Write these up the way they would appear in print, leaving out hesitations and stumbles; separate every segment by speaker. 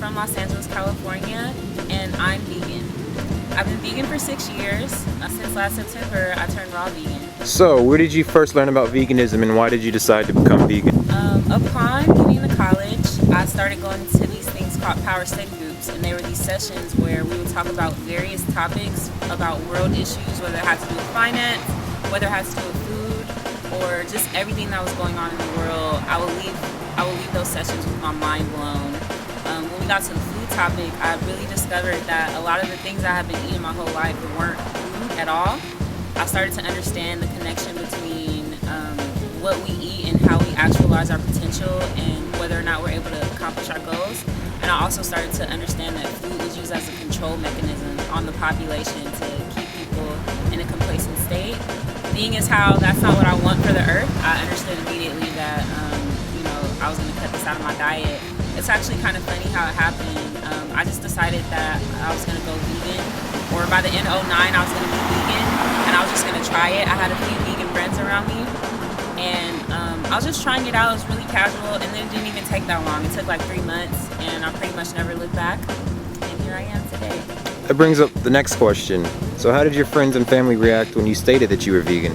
Speaker 1: from Los Angeles, California, and I'm vegan. I've been vegan for 6 years. Since last September, I turned raw vegan.
Speaker 2: So, where did you first learn about veganism and why did you decide to become vegan?
Speaker 1: Upon getting to college, I started going to these things called power study groups, and they were these sessions where we would talk about various topics about world issues, whether it had to do with finance, whether it had to do with food, or just everything that was going on in the world. I would leave those sessions with my mind blown. When we got to the food topic, I really discovered that a lot of the things I had been eating my whole life weren't food at all. I started to understand the connection between what we eat and how we actualize our potential and whether or not we're able to accomplish our goals. And I also started to understand that food was used as a control mechanism on the population to keep people in a complacent state. Being as how that's not what I want for the earth, I understood immediately that I was going to cut this out of my diet. It's actually kind of funny how it happened. I just decided that I was going to go vegan, or by the end of 2009 I was going to be vegan, and I was just going to try it. I had a few vegan friends around me, and I was just trying it out. It was really casual, and then it didn't even take that long. It took like 3 months, and I pretty much never looked back, and here I am today.
Speaker 2: That brings up the next question. So how did your friends and family react when you stated that you were vegan?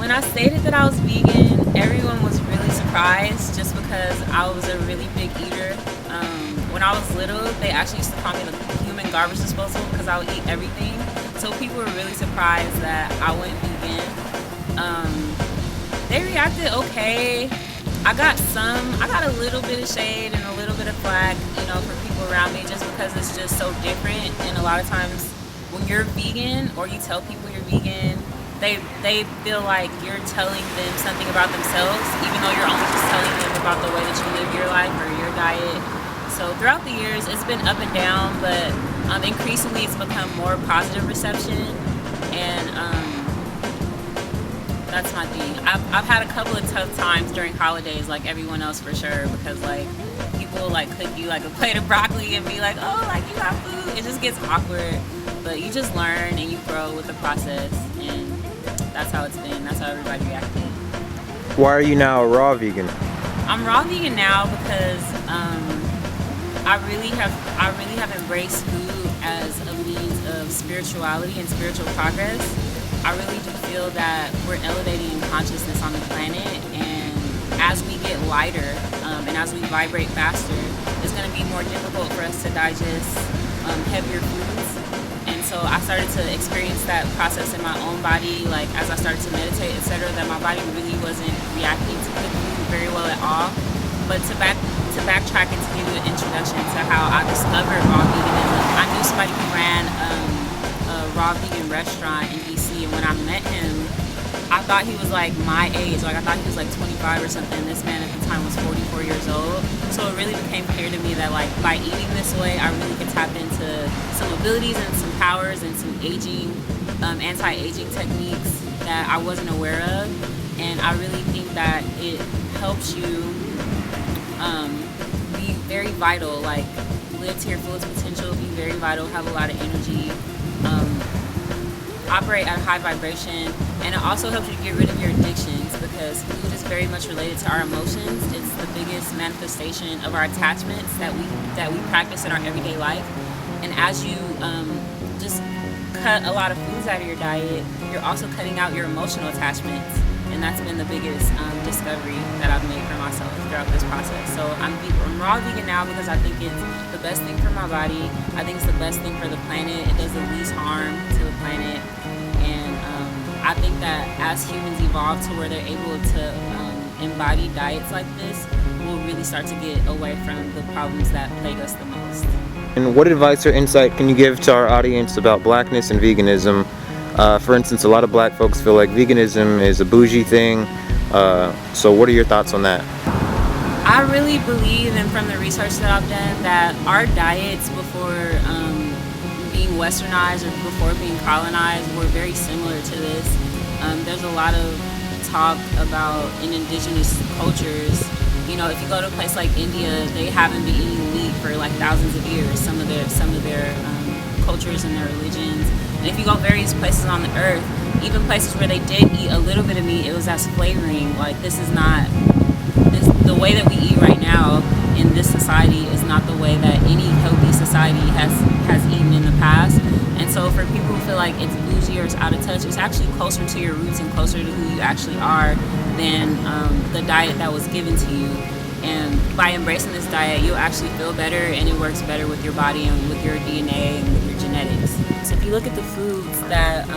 Speaker 1: When I stated that I was vegan, everyone was really surprised just because I was a really big eater. When I was little, they actually used to call me the human garbage disposal because I would eat everything. So people were really surprised that I went vegan. They reacted okay. I got a little bit of shade and a little bit of flack, from people around me just because it's just so different. And a lot of times when you're vegan or you tell people you're vegan, they feel like you're telling them something about themselves, even though you're only just telling them about the way that you live your life or your diet. So throughout the years, it's been up and down, but increasingly it's become more positive reception, and that's my thing. I've had a couple of tough times during holidays, like everyone else for sure, because people will cook you a plate of broccoli and be like, oh, you got food. It just gets awkward, but you just learn and you grow with the process, and that's how it's been. That's how everybody reacted.
Speaker 2: Why are you now a raw vegan?
Speaker 1: I'm raw vegan now because I really have embraced food as a means of spirituality and spiritual progress. I really do feel that we're elevating in consciousness on the planet, and as we get lighter and as we vibrate faster, it's going to be more difficult for us to digest heavier foods. And so I started to experience that process in my own body, as I started to meditate, etc., that my body really wasn't reacting to good food very well at all. But to backtrack and to give you an introduction to how I discovered raw veganism, I knew somebody who ran a raw vegan restaurant in DC, and when I met him, I thought he was my age. I thought he was 25 or something. This man at the time was 44 years old. So it really became clear to me that by eating this way, I really could tap into some abilities and some powers and some anti-aging techniques that I wasn't aware of. And I really think that it helps you be very vital, live to your fullest potential, be very vital, have a lot of energy, operate at a high vibration, and it also helps you get rid of your addictions, because food is very much related to our emotions. It's the biggest manifestation of our attachments that we practice in our everyday life. And as you just cut a lot of foods out of your diet, you're also cutting out your emotional attachments. And that's been the biggest discovery that I've made for myself throughout this process. So I'm raw vegan now because I think it's the best thing for my body. I think it's the best thing for the planet. It does the least harm to the planet. And I think that as humans evolve to where they're able to embody diets like this, we'll really start to get away from the problems that plague us the most.
Speaker 2: And what advice or insight can you give to our audience about blackness and veganism? For instance, a lot of black folks feel like veganism is a bougie thing. So what are your thoughts on that?
Speaker 1: I really believe, and from the research that I've done, that our diets before being westernized or before being colonized were very similar to this. There's a lot of talk about in indigenous cultures. If you go to a place like India, they haven't been eating meat for thousands of years. Some of their cultures and their religions. And if you go various places on the earth, even places where they did eat a little bit of meat, it was as flavoring. This is not the way that we eat right now. in this society is not the way that any healthy society has eaten in the past. And so for people who feel like it's bougie or it's out of touch, it's actually closer to your roots and closer to who you actually are than the diet that was given to you. And by embracing this diet, you'll actually feel better, and it works better with your body and with your DNA and with your genetics. So if you look at the foods that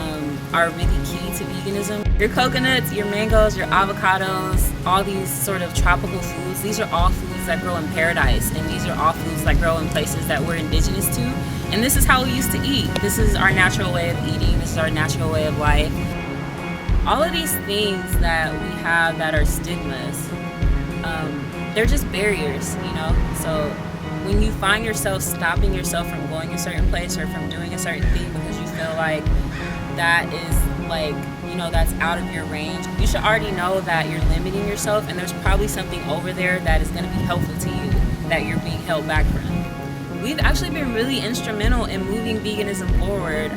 Speaker 1: are really key to veganism, your coconuts, your mangoes, your avocados, all these sort of tropical foods, these are all foods that grow in paradise, and these are all foods that grow in places that we're indigenous to. And this is how we used to eat. This is our natural way of eating. This is our natural way of life. All of these things that we have that are stigmas, they're just barriers, you know? So when you find yourself stopping yourself from going a certain place or from doing a certain thing because you feel like that is like, you know, that's out of your range, you should already know that you're limiting yourself, and there's probably something over there that is going to be helpful to you that you're being held back from. We've actually been really instrumental in moving veganism forward.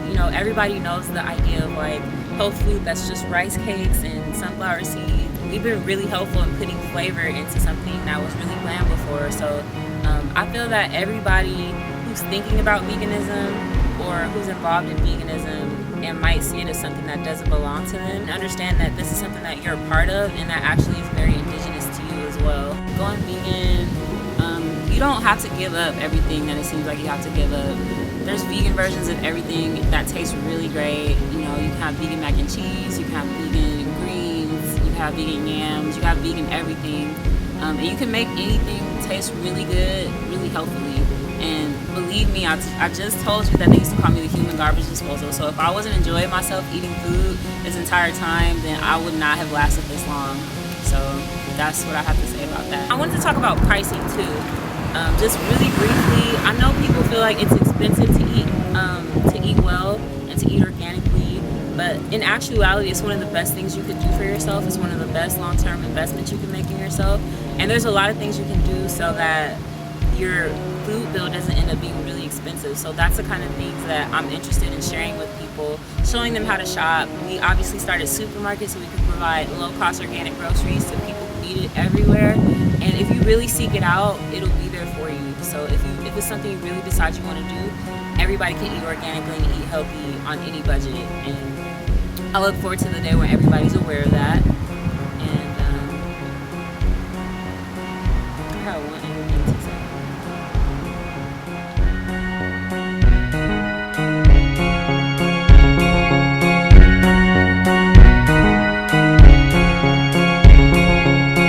Speaker 1: You know, everybody knows the idea of like health food that's just rice cakes and sunflower seeds. We've been really helpful in putting flavor into something that was really bland before. So I feel that everybody who's thinking about veganism or who's involved in veganism and might see it as something that doesn't belong to them, understand that this is something that you're a part of and that actually is very indigenous to you as well. Going vegan, you don't have to give up everything that it seems like you have to give up. There's vegan versions of everything that taste really great. You know, you can have vegan mac and cheese, you can have vegan greens, you can have vegan yams, you have vegan everything. And you can make anything taste really good, really healthily. And believe me, I just told you that they used to call me the human garbage disposal. So if I wasn't enjoying myself eating food this entire time, then I would not have lasted this long. So that's what I have to say about that. I wanted to talk about pricing too. Just really briefly, I know people feel like it's expensive to eat well and to eat organically, but in actuality, it's one of the best things you could do for yourself. It's one of the best long-term investments you can make in yourself. And there's a lot of things you can do so that your food bill doesn't end up being really expensive. So that's the kind of things that I'm interested in sharing with people, showing them how to shop. We obviously started SÜPRMARKT so we could provide low-cost organic groceries to people who need it everywhere. And if you really seek it out, it'll be there for you. So if it's something you really decide you want to do, everybody can eat organically and eat healthy on any budget. And I look forward to the day when everybody's aware of